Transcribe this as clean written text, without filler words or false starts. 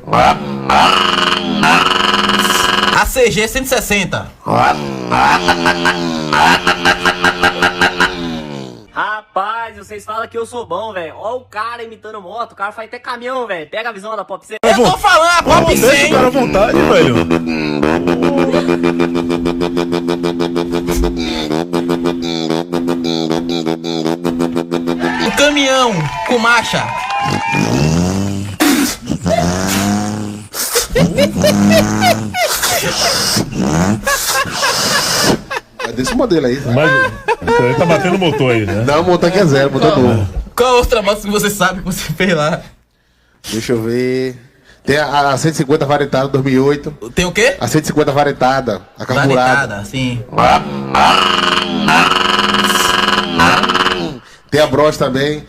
A CG 160. Rapaz, vocês falam que eu sou bom, velho. Ó o cara imitando moto, o cara faz até caminhão, velho. Pega a visão da Pop 100. Eu tô falando, a Pop 100. Deixa o cara à vontade, velho. O caminhão com marcha. É desse modelo aí. Mas ele tá batendo motor aí, né? Não, o motor aqui é zero, motor novo. Qual outra moto que você sabe que você fez lá? Deixa eu ver. Tem a 150 varetada 2008. Tem o quê? A 150 varetada, a carburada. Varetada, sim. Tem a Bros também.